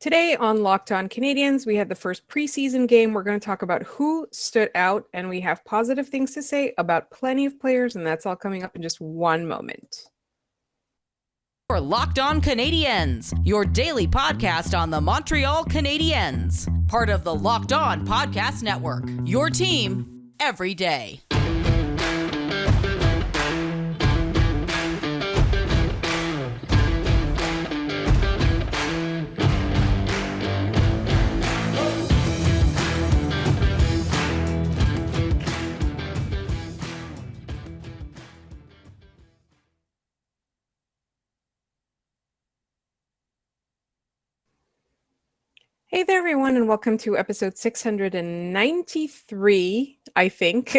Today on Locked On Canadiens, we had the first preseason game. We're going to talk about who stood out, and we have positive things to say about plenty of players, and that's all coming up in just one moment. For Locked On Canadiens, your daily podcast on the Montreal Canadiens, part of the Locked On Podcast Network, your team every day. Hey there, everyone, and welcome to episode 693, I think.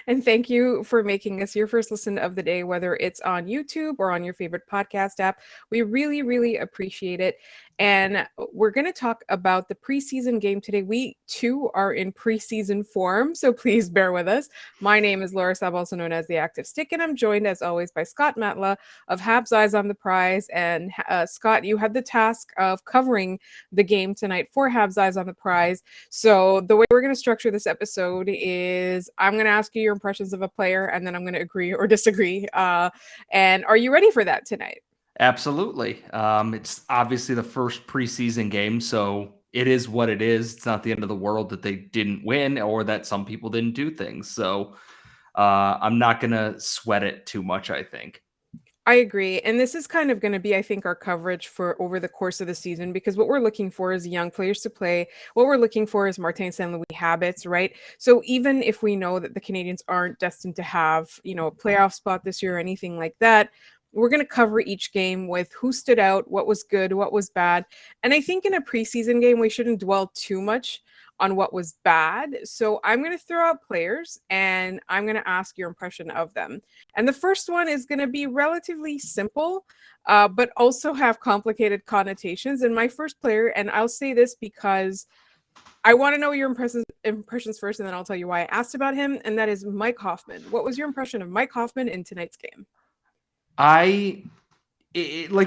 And thank you for making us your first listen of the day, whether it's on YouTube or on your favorite podcast app. We really, really appreciate it. And we're going to talk about the preseason game today. We, too, are in preseason form, so please bear with us. My name is Laura Sab, also known as The Active Stick, and I'm joined, as always, by Scott Matla of Habs Eyes on the Prize. And Scott, you had the task of covering the game tonight for Habs Eyes on the Prize. So the way we're going to structure this episode is I'm going to ask you your impressions of a player, and then I'm going to agree or disagree. And are you ready for that tonight? Absolutely. It's obviously the first preseason game, so it is what it is. It's not the end of the world that they didn't win or that some people didn't do things. So I'm not going to sweat it too much, I think. I agree. And this is kind of going to be, I think, our coverage for over the course of the season, because what we're looking for is young players to play. What we're looking for is Martin St. Louis habits, right? So even if we know that the Canadiens aren't destined to have, a playoff spot this year or anything like that, we're going to cover each game with who stood out, what was good, what was bad. And I think in a preseason game, we shouldn't dwell too much on what was bad. So I'm going to throw out players and I'm going to ask your impression of them. And the first one is going to be relatively simple, but also have complicated connotations. And my first player, and I'll say this because I want to know your impressions first, and then I'll tell you why I asked about him, and that is Mike Hoffman. What was your impression of Mike Hoffman in tonight's game? Like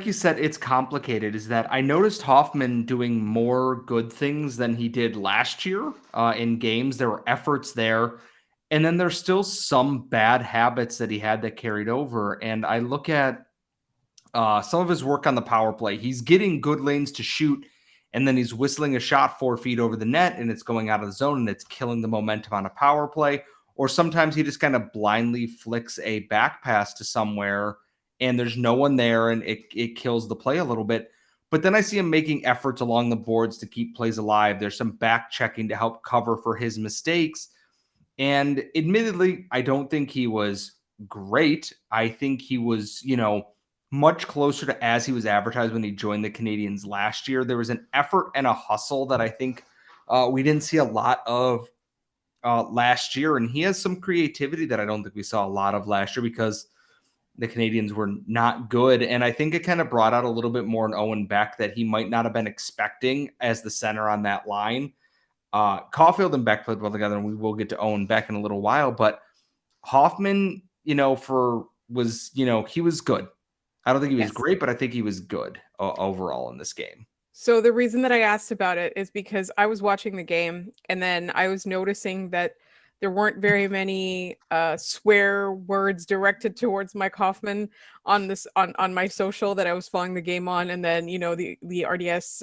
you said, it's complicated. Is that I noticed Hoffman doing more good things than he did last year in games. There were efforts there. And then there's still some bad habits that he had that carried over. And I look at some of his work on the power play. He's getting good lanes to shoot, and then he's whistling a shot 4 feet over the net, and it's going out of the zone, and it's killing the momentum on a power play. Or sometimes he just kind of blindly flicks a back pass to somewhere, and there's no one there, and it kills the play a little bit. But then I see him making efforts along the boards to keep plays alive. There's some back checking to help cover for his mistakes. And admittedly, I don't think he was great. I think he was, much closer to as he was advertised when he joined the Canadiens last year. There was an effort and a hustle that I think we didn't see a lot of last year. And he has some creativity that I don't think we saw a lot of last year because the Canadiens were not good. And I think it kind of brought out a little bit more in Owen Beck that he might not have been expecting as the center on that line. Caulfield and Beck played well together, and we will get to Owen Beck in a little while. But Hoffman, he was good. I don't think he was great, but I think he was good overall in this game. So the reason that I asked about it is because I was watching the game, and then I was noticing that there weren't very many swear words directed towards Mike Hoffman on my social that I was following the game on. And then, the RDS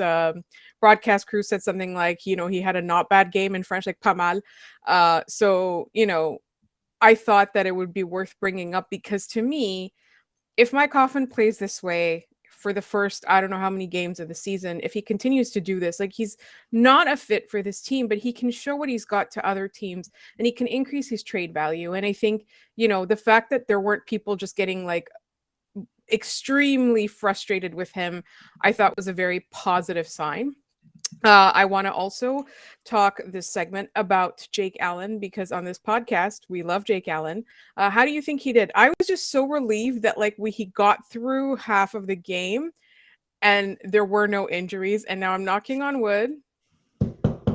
broadcast crew said something like, he had a not bad game in French, like pas mal. So, I thought that it would be worth bringing up because to me, if Mike Hoffman plays this way for the first, I don't know how many games of the season, if he continues to do this, like he's not a fit for this team, but he can show what he's got to other teams and he can increase his trade value. And I think, the fact that there weren't people just getting like extremely frustrated with him, I thought was a very positive sign. I want to also talk this segment about Jake Allen because on this podcast, we love Jake Allen. How do you think he did? I was just so relieved that he got through half of the game and there were no injuries. And now I'm knocking on wood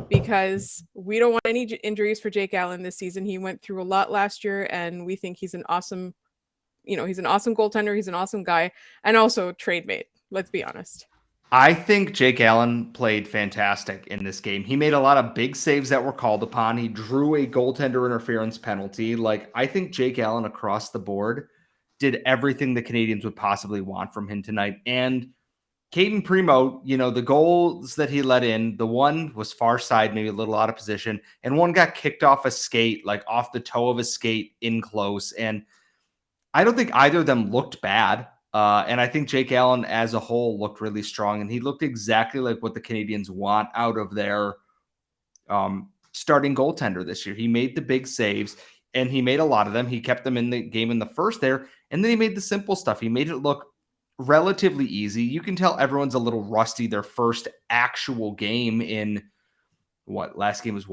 because we don't want any injuries for Jake Allen this season. He went through a lot last year and we think he's an awesome, he's an awesome goaltender. He's an awesome guy and also trade mate. Let's be honest. I think Jake Allen played fantastic in this game. He made a lot of big saves that were called upon. He drew a goaltender interference penalty. Like, I think Jake Allen across the board did everything the Canadiens would possibly want from him tonight. And Caden Primo, the goals that he let in, the one was far side, maybe a little out of position, and one got kicked off a skate, like off the toe of a skate in close. And I don't think either of them looked bad. And I think Jake Allen as a whole looked really strong, and he looked exactly like what the Canadiens want out of their starting goaltender this year. He made the big saves, and he made a lot of them. He kept them in the game in the first there, and then he made the simple stuff. He made it look relatively easy. You can tell everyone's a little rusty. Their first actual game in last game was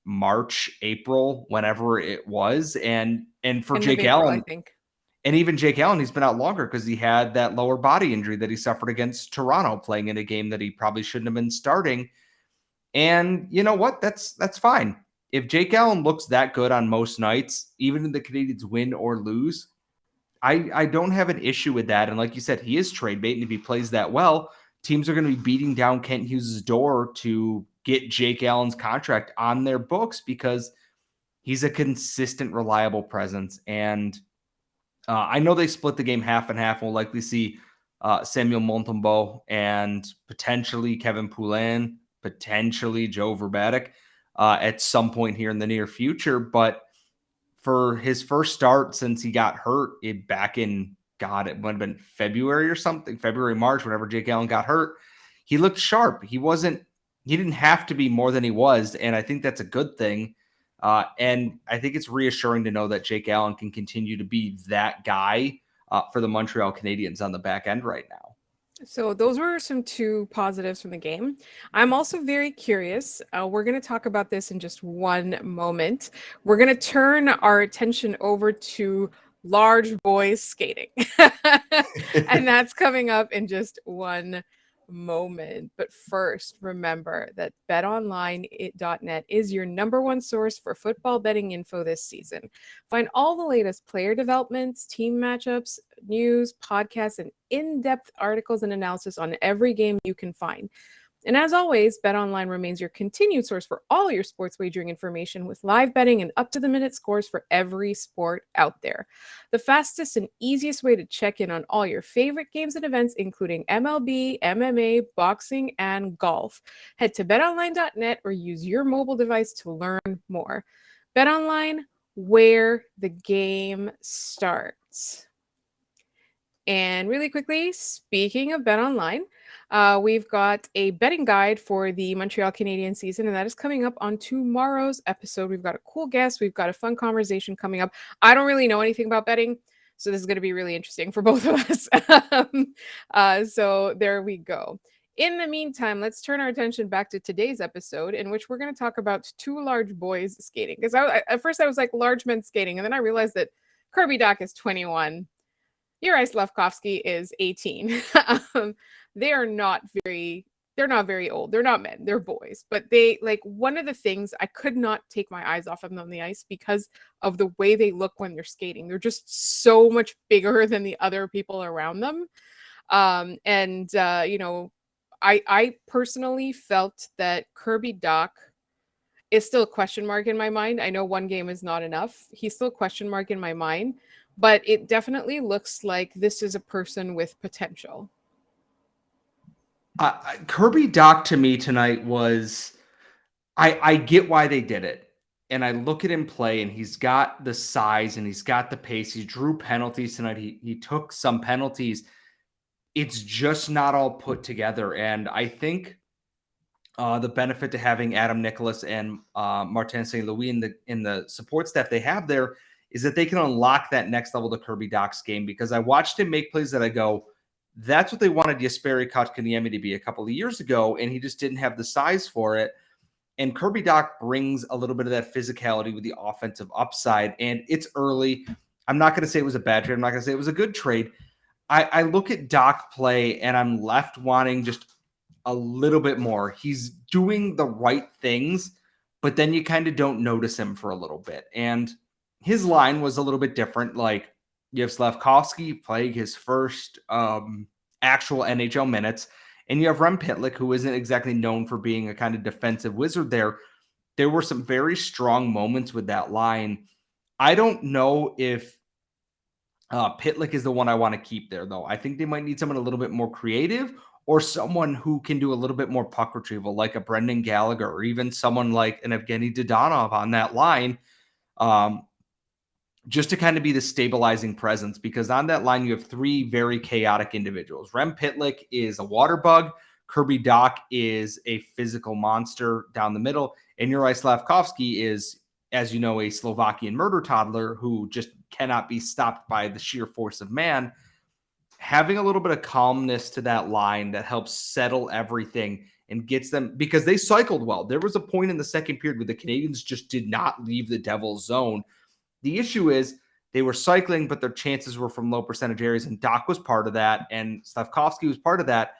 March, April, whenever it was. And for End of Jake April, Allen, I think. and even Jake Allen, he's been out longer because he had that lower body injury that he suffered against Toronto, playing in a game that he probably shouldn't have been starting. And you know what? That's fine. If Jake Allen looks that good on most nights, even if the Canadiens win or lose, I don't have an issue with that. And like you said, he is trade bait, and if he plays that well, teams are going to be beating down Kent Hughes' door to get Jake Allen's contract on their books because he's a consistent, reliable presence. And I know they split the game half and half. We'll likely see Samuel Montembeault and potentially Kevin Poulin, potentially Joe Verbatic at some point here in the near future. But for his first start since he got hurt back in, it might have been February or something, February, March, whenever Jake Allen got hurt, he looked sharp. He didn't have to be more than he was. And I think that's a good thing. And I think it's reassuring to know that Jake Allen can continue to be that guy for the Montreal Canadiens on the back end right now. So those were some two positives from the game. I'm also very curious. We're going to talk about this in just one moment. We're going to turn our attention over to large boys skating. And that's coming up in just one moment. But first, remember that betonline.net is your number one source for football betting info this season. Find all the latest player developments, team matchups, news, podcasts, and in-depth articles and analysis on every game you can find. And as always, BetOnline remains your continued source for all your sports wagering information with live betting and up-to-the-minute scores for every sport out there. The fastest and easiest way to check in on all your favorite games and events, including MLB, MMA, boxing, and golf. Head to betonline.net or use your mobile device to learn more. BetOnline, where the game starts. And really quickly, speaking of BetOnline, we've got a betting guide for the Montreal Canadiens season, and that is coming up on tomorrow's episode. We've got a cool guest. We've got a fun conversation coming up. I don't really know anything about betting, so this is going to be really interesting for both of us. So there we go. In the meantime, let's turn our attention back to today's episode, in which we're going to talk about two large boys skating. Because at first I was like large men skating, and then I realized that Kirby Dach is 21. Juraj Slafkovsky is 18. They're not very old. They're not men. They're boys. But one of the things, I could not take my eyes off of them on the ice because of the way they look when they're skating. They're just so much bigger than the other people around them. I personally felt that Kirby Dach is still a question mark in my mind. I know one game is not enough. He's still a question mark in my mind. But it definitely looks like this is a person with potential. Kirby Dach to me tonight was, I get why they did it. And I look at him play, and he's got the size and he's got the pace. He drew penalties tonight. He took some penalties. It's just not all put together. And I think the benefit to having Adam Nicholas and Martin St. Louis in the support staff they have there is that they can unlock that next level to Kirby Dach's game, because I watched him make plays that I go, that's what they wanted Jesperi Kotkaniemi to be a couple of years ago, and he just didn't have the size for it. And Kirby Dach brings a little bit of that physicality with the offensive upside, and it's early. I'm not going to say it was a bad trade. I'm not going to say it was a good trade. I look at Dach play, and I'm left wanting just a little bit more. He's doing the right things, but then you kind of don't notice him for a little bit. And his line was a little bit different. Like, you have Slafkovsky playing his first actual NHL minutes, and you have Rem Pitlick, who isn't exactly known for being a kind of defensive wizard there. There were some very strong moments with that line. I don't know if Pitlick is the one I want to keep there, though. I think they might need someone a little bit more creative, or someone who can do a little bit more puck retrieval, like a Brendan Gallagher, or even someone like an Evgeny Dodonov on that line, just to kind of be the stabilizing presence, because on that line, you have three very chaotic individuals. Rem Pitlick is a water bug. Kirby Dach is a physical monster down the middle. And Juraj Slafkovsky is, as you know, a Slovakian murder toddler who just cannot be stopped by the sheer force of man. Having a little bit of calmness to that line that helps settle everything and gets them, because they cycled well. There was a point in the second period where the Canadiens just did not leave the Devil's zone. The issue is they were cycling, but their chances were from low percentage areas, and Dach was part of that, and Slafkovsky was part of that.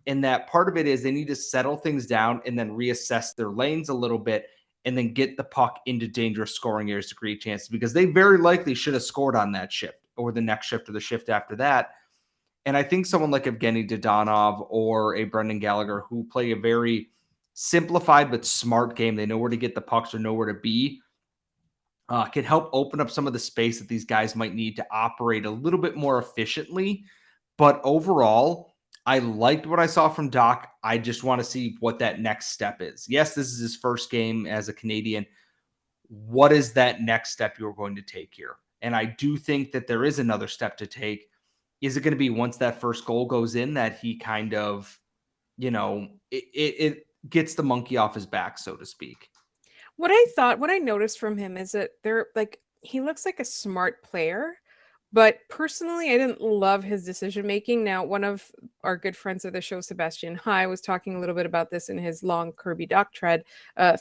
And that part of it is they need to settle things down and then reassess their lanes a little bit and then get the puck into dangerous scoring areas to create chances, because they very likely should have scored on that shift or the next shift or the shift after that. And I think someone like Evgeny Dodonov or a Brendan Gallagher, who play a very simplified but smart game, they know where to get the pucks or know where to be, can help open up some of the space that these guys might need to operate a little bit more efficiently. But overall, I liked what I saw from Dach. I just want to see what that next step is. Yes, this is his first game as a Canadian. What is that next step you're going to take here? And I do think that there is another step to take. Is it going to be once that first goal goes in that he kind of, it gets the monkey off his back, so to speak? What I noticed from him is that he looks like a smart player, but personally, I didn't love his decision making. Now, one of our good friends of the show, Sebastian High, was talking a little bit about this in his long Kirby Dach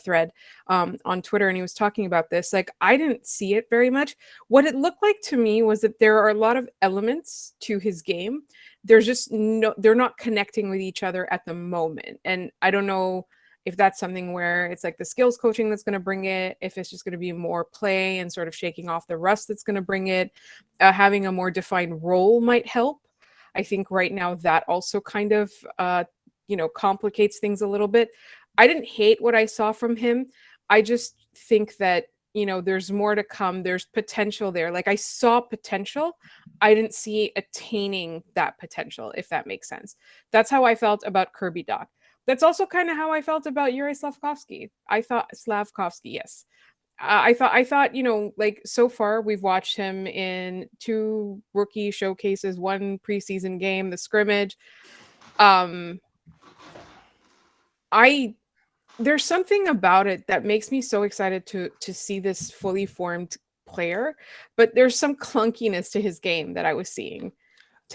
thread on Twitter, and he was talking about this. Like, I didn't see it very much. What it looked like to me was that there are a lot of elements to his game. There's just they're not connecting with each other at the moment, and I don't know if that's something where it's like the skills coaching that's going to bring it, if it's just going to be more play and sort of shaking off the rust that's going to bring it, having a more defined role might help. I think right now that also kind of, complicates things a little bit. I didn't hate what I saw from him. I just think that, there's more to come. There's potential there. Like, I saw potential. I didn't see attaining that potential, if that makes sense. That's how I felt about Kirby Dach. That's also kind of how I felt about Juraj Slafkovsky. Yes. I thought, like, so far we've watched him in 2 rookie showcases, 1 preseason game, the scrimmage. There's something about it that makes me so excited to see this fully formed player, but there's some clunkiness to his game that I was seeing.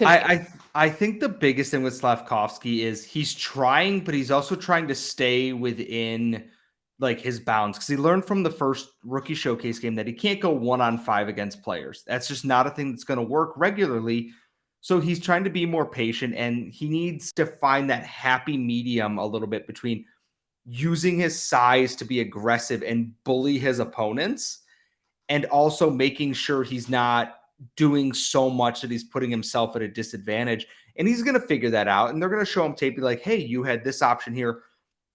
I think the biggest thing with Slafkovsky is he's trying, but he's also trying to stay within like his bounds, because he learned from the first rookie showcase game that he can't go 1-on-5 against players. That's just not a thing that's going to work regularly. So he's trying to be more patient, and he needs to find that happy medium a little bit between using his size to be aggressive and bully his opponents, and also making sure he's not doing so much that he's putting himself at a disadvantage. And he's going to figure that out. And they're going to show him tape, be like, hey, you had this option here.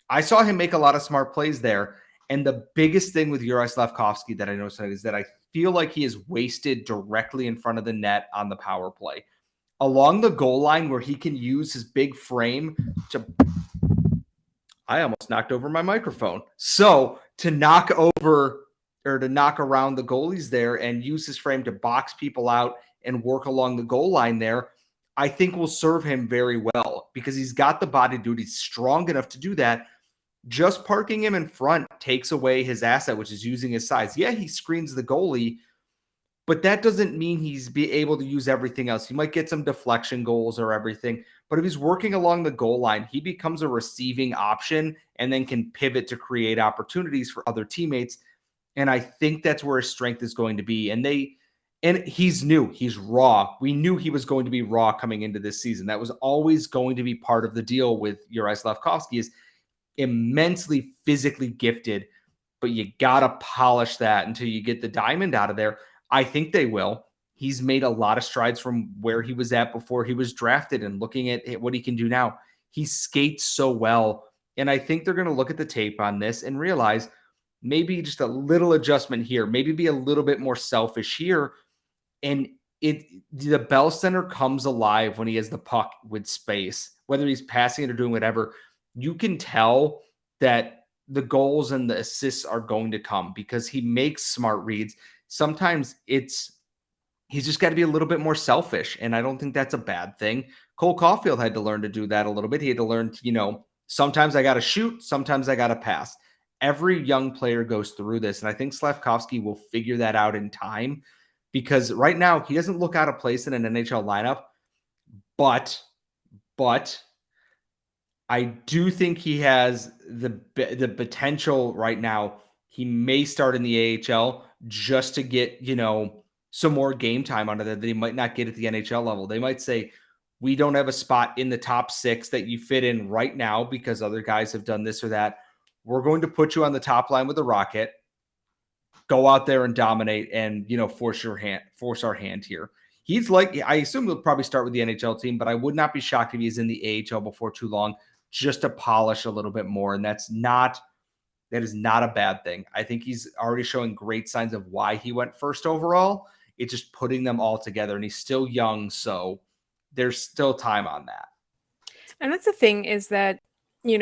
I saw him make a lot of smart plays there. And the biggest thing with Juraj Slafkovsky that I noticed is that I feel like he is wasted directly in front of the net on the power play. Along the goal line, where he can use his big frame to... I almost knocked over my microphone. So to knock over or to knock around the goalies there and use his frame to box people out and work along the goal line there, I think will serve him very well, because he's got the body duty, strong enough to do that. Just parking him in front takes away his asset, which is using his size. Yeah, he screens the goalie, but that doesn't mean he's be able to use everything else. He might get some deflection goals or everything, but if he's working along the goal line, he becomes a receiving option and then can pivot to create opportunities for other teammates. And I think that's where his strength is going to be. And he's new. He's raw. We knew he was going to be raw coming into this season. That was always going to be part of the deal with Juraj Slafkovsky, is immensely physically gifted, but you got to polish that until you get the diamond out of there. I think they will. He's made a lot of strides from where he was at before he was drafted, and looking at what he can do now, He skates so well. And I think they're going to look at the tape on this and realize maybe just a little adjustment here, maybe be a little bit more selfish here. And the Bell Center comes alive when he has the puck with space, whether he's passing it or doing whatever. You can tell that the goals and the assists are going to come because he makes smart reads. Sometimes he's just got to be a little bit more selfish, and I don't think that's a bad thing. Cole Caulfield had to learn to do that a little bit. He had to learn to, sometimes I got to shoot, sometimes I got to pass. Every young player goes through this, and I think Slafkovsky will figure that out in time, because right now he doesn't look out of place in an NHL lineup, but I do think he has the potential right now. He may start in the AHL just to get, some more game time under there that he might not get at the NHL level. They might say, we don't have a spot in the top 6 that you fit in right now because other guys have done this or that. We're going to put you on the top line with the Rocket. Go out there and dominate and, force our hand here. He's I assume he'll probably start with the NHL team, but I would not be shocked if he's in the AHL before too long, just to polish a little bit more. And that is not a bad thing. I think he's already showing great signs of why he went first overall. It's just putting them all together, and he's still young, so there's still time on that. And that's the thing, is that, you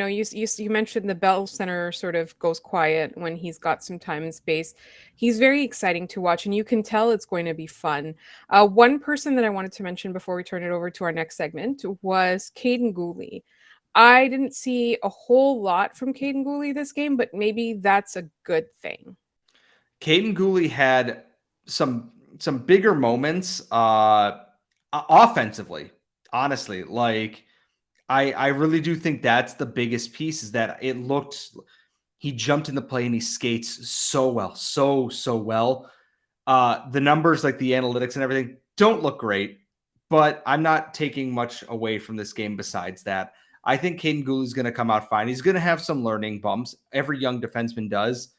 mentioned the Bell Center sort of goes quiet when he's got some time and space. He's very exciting to watch, and you can tell it's going to be fun. One person that I wanted to mention before we turn it over to our next segment was Kaden Guhle. I didn't see a whole lot from Kaden Guhle this game, but maybe that's a good thing. Kaiden Guhle had some bigger moments offensively, honestly. I really do think that's the biggest piece, is that he jumped in the play and he skates so well, so well. The numbers, like the analytics and everything, don't look great, but I'm not taking much away from this game besides that. I think Kaiden Guhle is going to come out fine. He's going to have some learning bumps. Every young defenseman does.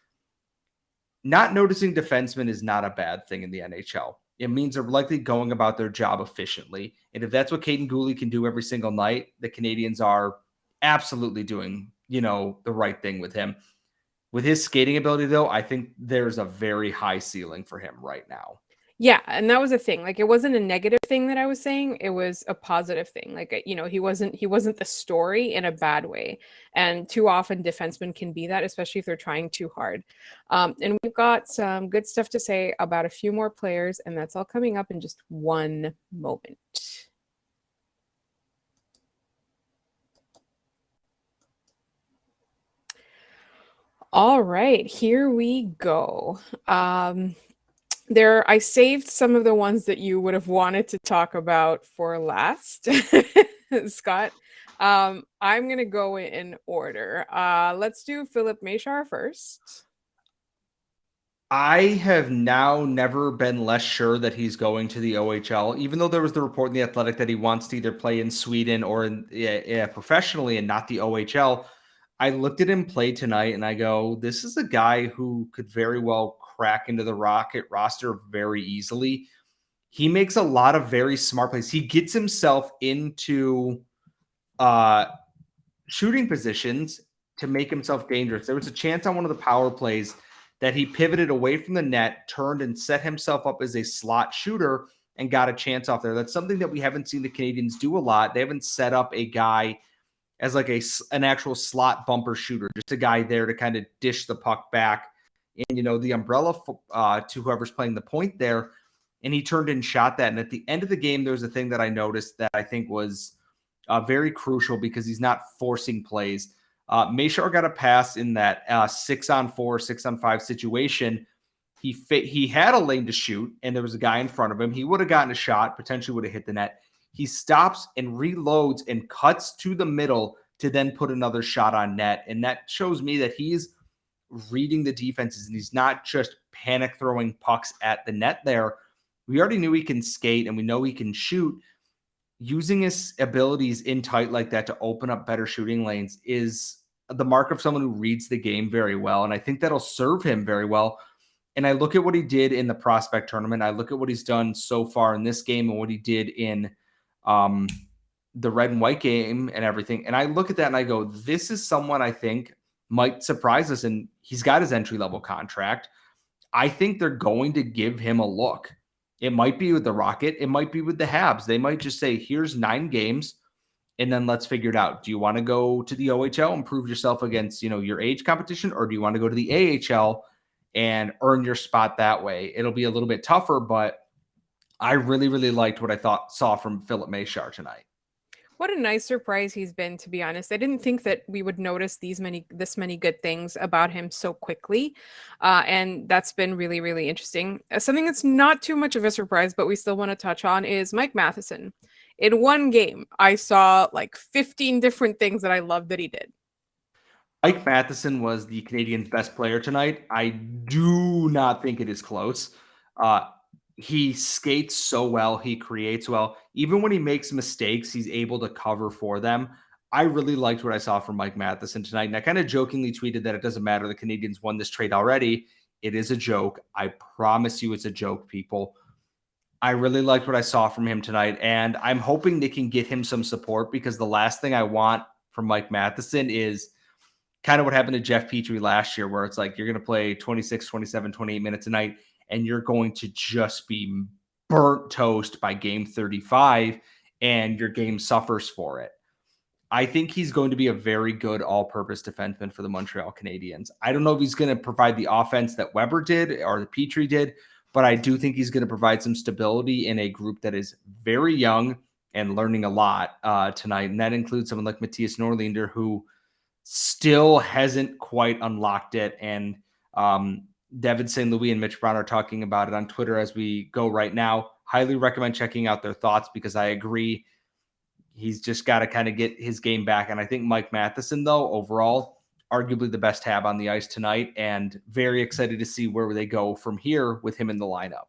Not noticing defensemen is not a bad thing in the NHL. It means they're likely going about their job efficiently. And if that's what Kaiden Guhle can do every single night, the Canadiens are absolutely doing, the right thing with him. With his skating ability, though, I think there's a very high ceiling for him right now. Yeah, and that was a thing. It wasn't a negative thing that I was saying. It was a positive thing. He wasn't the story in a bad way. And too often defensemen can be that, especially if they're trying too hard. And we've got some good stuff to say about a few more players, and that's all coming up in just one moment. All right, here we go. I saved some of the ones that you would have wanted to talk about for last, Scott. I'm going to go in order. Let's do Filip Mesar first. I have now never been less sure that he's going to the OHL, even though there was the report in The Athletic that he wants to either play in Sweden or professionally and not the OHL. I looked at him play tonight and I go, this is a guy who could very well crack into the Rocket roster very easily. He makes a lot of very smart plays. He gets himself into shooting positions to make himself dangerous. There was a chance on one of the power plays that he pivoted away from the net, turned and set himself up as a slot shooter and got a chance off there. That's something that we haven't seen the Canadiens do a lot. They haven't set up a guy as an actual slot bumper shooter, just a guy there to kind of dish the puck back and, the umbrella to whoever's playing the point there. And he turned and shot that. And at the end of the game, there was a thing that I noticed that I think was very crucial because he's not forcing plays. Mayshar got a pass in that 6-on-4, 6-on-5 situation. He had a lane to shoot, and there was a guy in front of him. He would have gotten a shot, potentially would have hit the net. He stops and reloads and cuts to the middle to then put another shot on net. And that shows me that he's reading the defenses and he's not just panic throwing pucks at the net there. We already knew he can skate and we know he can shoot. Using his abilities in tight like that to open up better shooting lanes is the mark of someone who reads the game very well. And I think that'll serve him very well. And I look at what he did in the prospect tournament. I look at what he's done so far in this game and what he did in the red and white game and everything. And I look at that and I go, this is someone I think might surprise us. And he's got his entry-level contract. I think they're going to give him a look. It might be with the Rocket. It might be with the Habs. They might just say, here's 9 games, and then let's figure it out. Do you want to go to the OHL and prove yourself against, your age competition, or do you want to go to the AHL and earn your spot that way? It'll be a little bit tougher, but I really, really liked what I saw from Filip Mesar tonight. What a nice surprise he's been, to be honest. I didn't think that we would notice this many good things about him so quickly. And that's been really, really interesting. Something that's not too much of a surprise, but we still want to touch on is Mike Matheson. In one game, I saw like 15 different things that I loved that he did. Mike Matheson was the Canadiens' best player tonight. I do not think it is close. He skates so well. He creates well. Even when he makes mistakes, he's able to cover for them. I really liked what I saw from Mike Matheson tonight. And I kind of jokingly tweeted that it doesn't matter. The Canadiens won this trade already. It is a joke. I promise you it's a joke, people. I really liked what I saw from him tonight. And I'm hoping they can get him some support, because the last thing I want from Mike Matheson is kind of what happened to Jeff Petrie last year, where it's like you're going to play 26, 27, 28 minutes a night, and you're going to just be burnt toast by game 35, and your game suffers for it. I think he's going to be a very good all-purpose defenseman for the Montreal Canadiens. I don't know if he's going to provide the offense that Weber did or the Petrie did, but I do think he's going to provide some stability in a group that is very young and learning a lot tonight. And that includes someone like Matthias Norlinder, who still hasn't quite unlocked it. And Devin St. Louis and Mitch Brown are talking about it on Twitter as we go right now. Highly recommend checking out their thoughts, because I agree. He's just got to kind of get his game back. And I think Mike Matheson, though, overall, arguably the best Hab on the ice tonight, and very excited to see where they go from here with him in the lineup.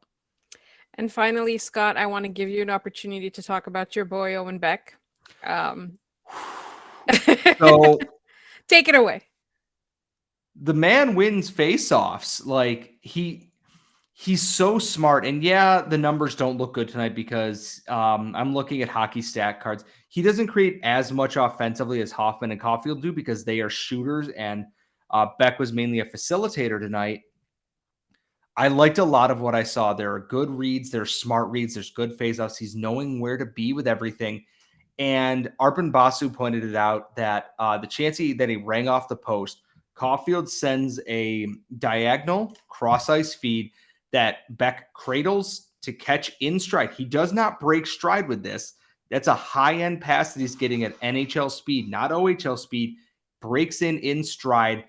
And finally, Scott, I want to give you an opportunity to talk about your boy, Owen Beck. So take it away. The man wins faceoffs. Like he's so smart. And yeah, the numbers don't look good tonight because I'm looking at hockey stat cards. He doesn't create as much offensively as Hoffman and Caulfield do, because they are shooters, and Beck was mainly a facilitator tonight. I liked a lot of what I saw. There are good reads, there's smart reads, there's good faceoffs. He's knowing where to be with everything. And Arpon Basu pointed it out that the chance that he rang off the post, Caulfield sends a diagonal cross ice feed that Beck cradles to catch in stride. He does not break stride with this. That's a high-end pass that he's getting at NHL speed, not OHL speed. Breaks in stride.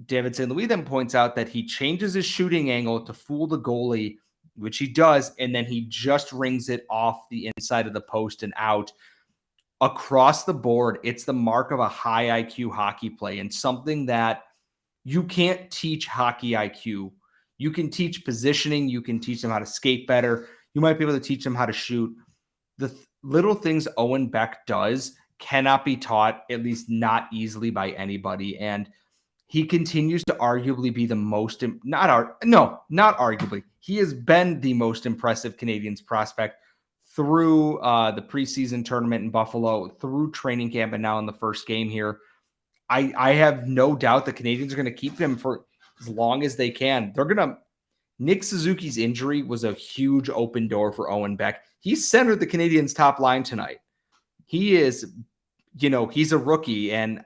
David St. Louis then points out that he changes his shooting angle to fool the goalie, which he does, and then he just rings it off the inside of the post and out. Across the board, it's the mark of a high IQ hockey play, and something that you can't teach hockey IQ. You can teach positioning. You can teach them how to skate better. You might be able to teach them how to shoot. The little things Owen Beck does cannot be taught, at least not easily, by anybody. And he continues to arguably be the most, not arguably. He has been the most impressive Canadiens prospect through the preseason tournament in Buffalo, through training camp, and now in the first game here. I have no doubt the Canadiens are going to keep him for as long as they can. Nick Suzuki's injury was a huge open door for Owen Beck. He centered the Canadiens' top line tonight. He is, he's a rookie, and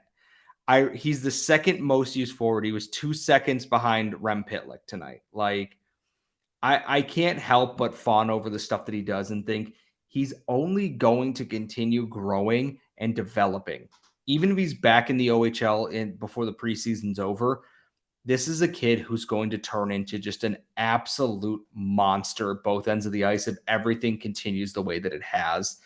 he's the second most used forward. He was 2 seconds behind Rem Pitlick tonight. Like, I can't help but fawn over the stuff that he does and think he's only going to continue growing and developing. Even if he's back in the OHL before the preseason's over, this is a kid who's going to turn into just an absolute monster at both ends of the ice if everything continues the way that it has.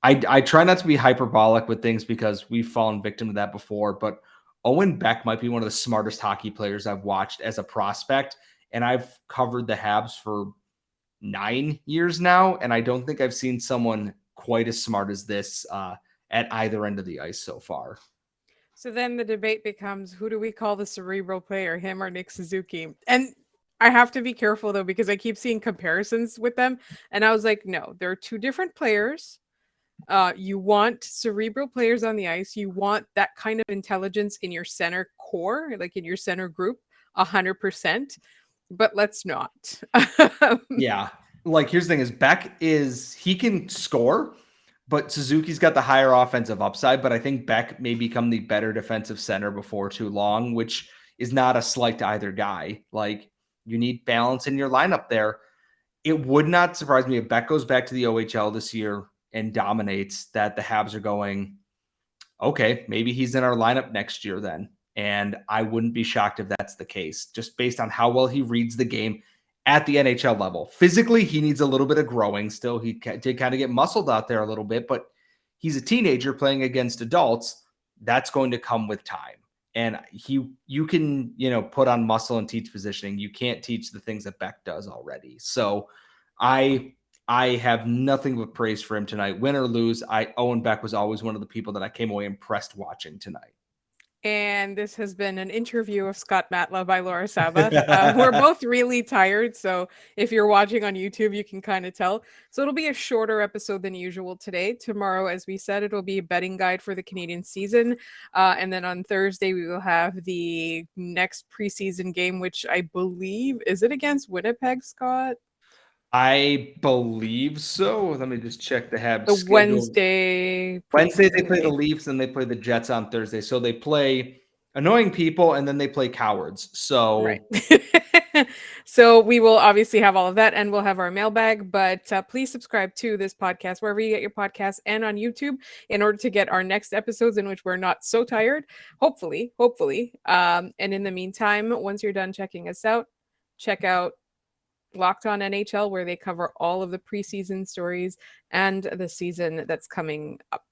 I try not to be hyperbolic with things because we've fallen victim to that before, but Owen Beck might be one of the smartest hockey players I've watched as a prospect, and I've covered the Habs for 9 years now, and I don't think I've seen someone quite as smart as this at either end of the ice so far. So then the debate becomes, who do we call the cerebral player, him or Nick Suzuki? And I have to be careful, though, because I keep seeing comparisons with them. And I was like, no, they're two different players. You want cerebral players on the ice. You want that kind of intelligence in your center core, like in your center group, 100%. But let's not. Yeah. Like, here's the thing: is he can score, but Suzuki's got the higher offensive upside. But I think Beck may become the better defensive center before too long, which is not a slight to either guy. Like, you need balance in your lineup there. It would not surprise me if Beck goes back to the OHL this year and dominates, that the Habs are going, okay, maybe he's in our lineup next year then. And I wouldn't be shocked if that's the case, just based on how well he reads the game at the NHL level. Physically, he needs a little bit of growing still. He did kind of get muscled out there a little bit, but he's a teenager playing against adults. That's going to come with time. And you can, put on muscle and teach positioning. You can't teach the things that Beck does already. So I have nothing but praise for him tonight. Win or lose, Owen Beck was always one of the people that I came away impressed watching tonight. And this has been an interview of Scott Matla by Laura Saba. We're both really tired, so if you're watching on YouTube, you can kind of tell. So it'll be a shorter episode than usual today. Tomorrow, as we said, it'll be a betting guide for the Canadian season. And then on Thursday, we will have the next preseason game, which I believe, is it against Winnipeg, Scott? I believe so. Let me just check the Habs The schedule. Wednesday they play the Leafs and they play the Jets on Thursday. So they play annoying people and then they play cowards. So right. So we will obviously have all of that, and we'll have our mailbag, but please subscribe to this podcast wherever you get your podcasts and on YouTube in order to get our next episodes in which we're not so tired, hopefully. And in the meantime, once you're done checking us out, check out Locked On NHL, where they cover all of the preseason stories and the season that's coming up.